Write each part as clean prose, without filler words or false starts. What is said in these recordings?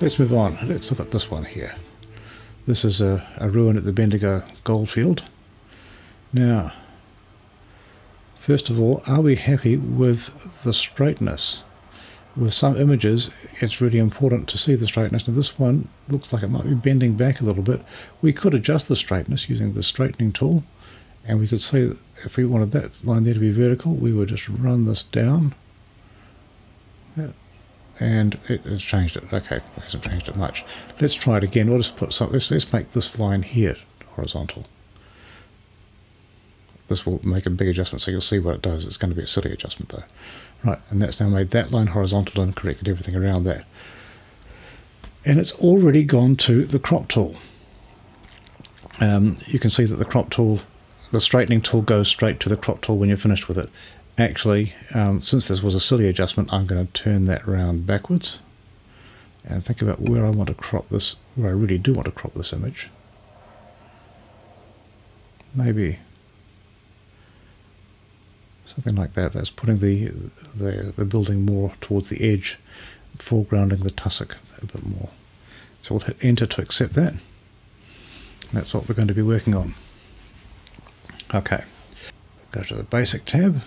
Let's move on. Let's look at this one here. This is a ruin at the Bendigo goldfield. Now, first of all, are we happy with the straightness? With some images, it's really important to see the straightness. Now this one looks like it might be bending back a little bit. We could adjust the straightness using the straightening tool, and we could say that if we wanted that line there to be vertical, we would just run this down. And it has changed it. Okay, it hasn't changed it much. Let's try it again. We'll just put some. Let's make this line here horizontal. This will make a big adjustment, so you'll see what it does. It's going to be a silly adjustment though. Right, and that's now made that line horizontal and corrected everything around that. And it's already gone to the crop tool. You can see that the crop tool, the straightening tool, goes straight to the crop tool when you're finished with it. Actually, since this was a silly adjustment, I'm going to turn that round backwards and think about where I want to crop this, where I really do want to crop this image. Maybe something like that. That's putting the building more towards the edge, foregrounding the tussock a bit more. So we'll hit enter to accept that. That's what we're going to be working on. Okay, go to the basic tab.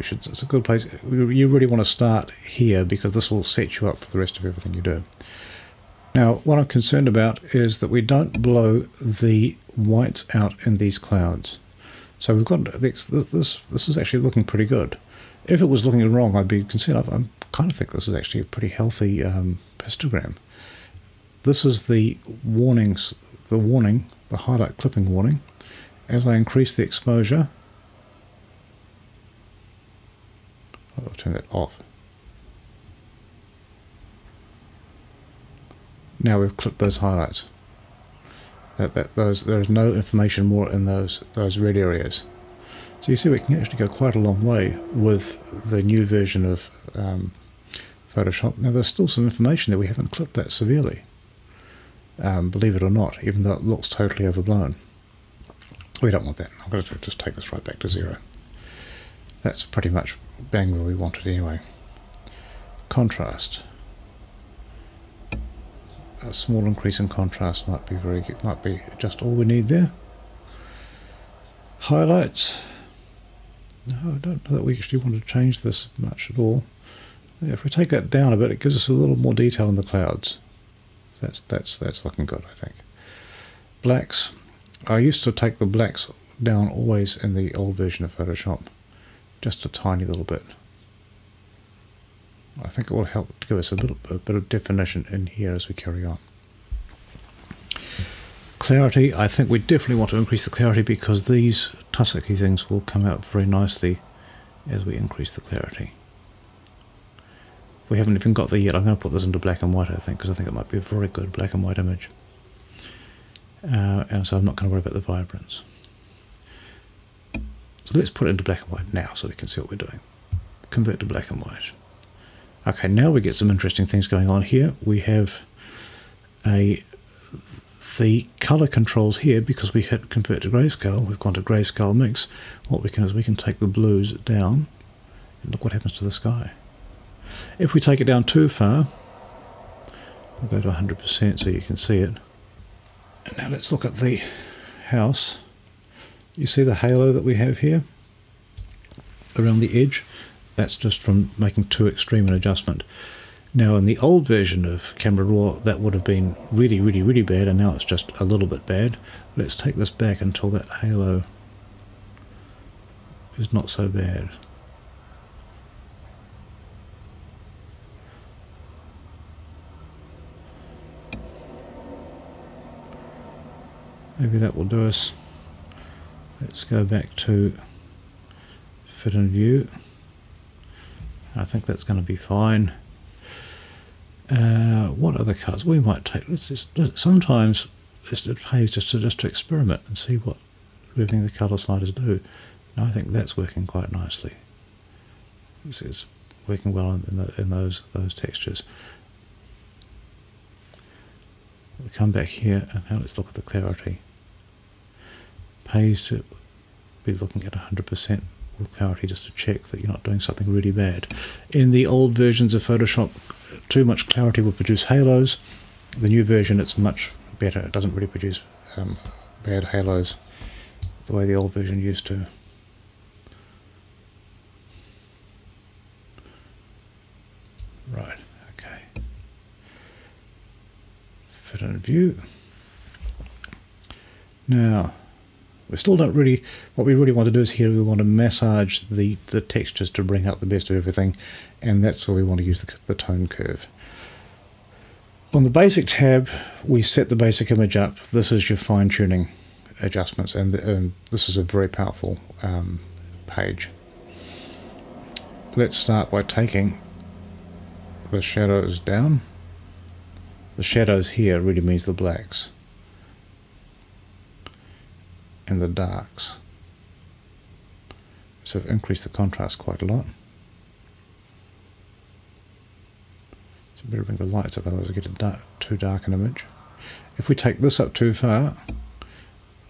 It's a good place. You really want to start here because this will set you up for the rest of everything you do. Now, what I'm concerned about is that we don't blow the whites out in these clouds. So we've got this is actually looking pretty good. If it was looking wrong, I'd be concerned. I kind of think this is actually a pretty healthy histogram. This is the warnings, the highlight clipping warning. As I increase the exposure, I'll turn that off. Now we've clipped those highlights. There is no information more in those red areas. So you see we can actually go quite a long way with the new version of Photoshop. Now there's still some information that we haven't clipped that severely, believe it or not, even though it looks totally overblown. We don't want that. I'm going to just take this right back to 0. That's pretty much bang where we want it anyway. Contrast. A small increase in contrast might be just all we need there. Highlights. No, I don't know that we actually want to change this much at all. If we take that down a bit, it gives us a little more detail in the clouds. That's looking good, I think. Blacks. I used to take the blacks down always in the old version of Photoshop, just a tiny little bit. I think it will help to give us a bit of definition in here as we carry on. Clarity, I think we definitely want to increase the clarity because these tussocky things will come out very nicely as we increase the clarity. We haven't even got there yet. I'm going to put this into black and white, I think, because I think it might be a very good black and white image. And so I'm not going to worry about the vibrance. So let's put it into black and white now so we can see what we're doing. Convert to black and white. Okay, now we get some interesting things going on here. We have the color controls here because we hit convert to grayscale. We've gone to grayscale mix. What we can is we can take the blues down and look what happens to the sky. If we take it down too far, we'll go to 100% so you can see it. And now let's look at the house. You see the halo that we have here around the edge? That's just from making too extreme an adjustment. Now in the old version of Camera Raw that would have been really, really, really bad, and now it's just a little bit bad. Let's take this back until that halo is not so bad. Maybe that will do us. Let's go back to fit in view. I think that's going to be fine. What other colours we might take? Sometimes it pays just to experiment and see what moving the colour sliders do. And I think that's working quite nicely. It's working well in those textures. We come back here and now let's look at the clarity. Pays to be looking at 100% with clarity just to check that you're not doing something really bad. In the old versions of Photoshop, too much clarity will produce halos. The new version, it's much better. It doesn't really produce bad halos the way the old version used to. Right, okay. Fit in view. Now, we still don't really, what we really want to do is here we want to massage the textures to bring out the best of everything, and that's where we want to use the tone curve. On the basic tab, we set the basic image up. This is your fine-tuning adjustments, and this is a very powerful page. Let's start by taking the shadows down. The shadows here really means the blacks and the darks. So I've increased the contrast quite a lot. So better bring the lights up, otherwise I get a too dark an image. If we take this up too far,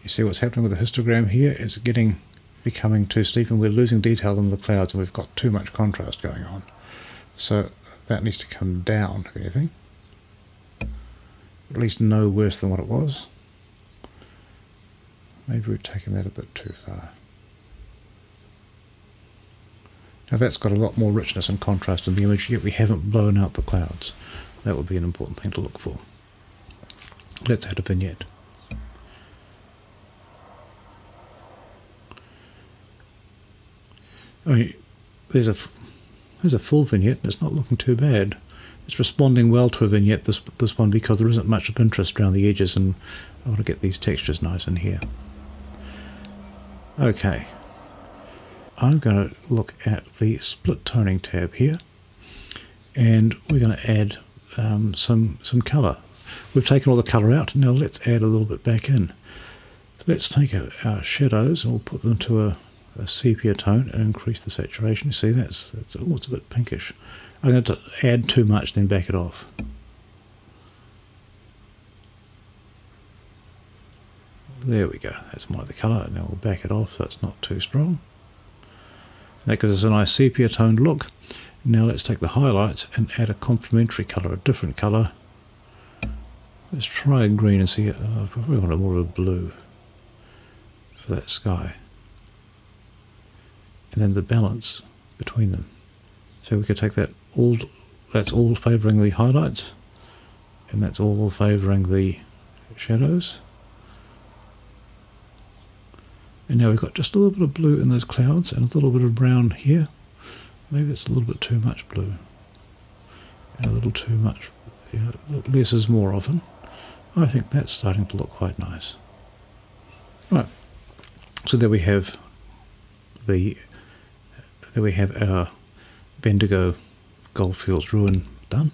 you see what's happening with the histogram here? It's becoming too steep, and we're losing detail in the clouds, and we've got too much contrast going on. So that needs to come down, if anything. At least no worse than what it was. Maybe we've taken that a bit too far. Now that's got a lot more richness and contrast in the image, yet we haven't blown out the clouds. That would be an important thing to look for. Let's add a vignette. I mean, there's a full vignette, and it's not looking too bad. It's responding well to a vignette, this one, because there isn't much of interest around the edges, and I want to get these textures nice in here. Okay, I'm going to look at the split toning tab here, and we're going to add some colour. We've taken all the colour out, now let's add a little bit back in. Let's take our shadows and we'll put them to a sepia tone and increase the saturation. You see that's it's a bit pinkish. I'm going to add too much, then back it off. There we go, that's more of the colour. Now we'll back it off so it's not too strong. That gives us a nice sepia toned look. Now let's take the highlights and add a complementary colour, a different colour. Let's try a green and see it. I probably want more of a blue for that sky. And then the balance between them. So we could take that that's all favouring the highlights, and that's all favouring the shadows. And now we've got just a little bit of blue in those clouds and a little bit of brown here. Maybe it's a little bit too much blue. And a little too much, yeah, less is more often. I think that's starting to look quite nice. Right, so there we have our Bendigo Goldfields ruin done.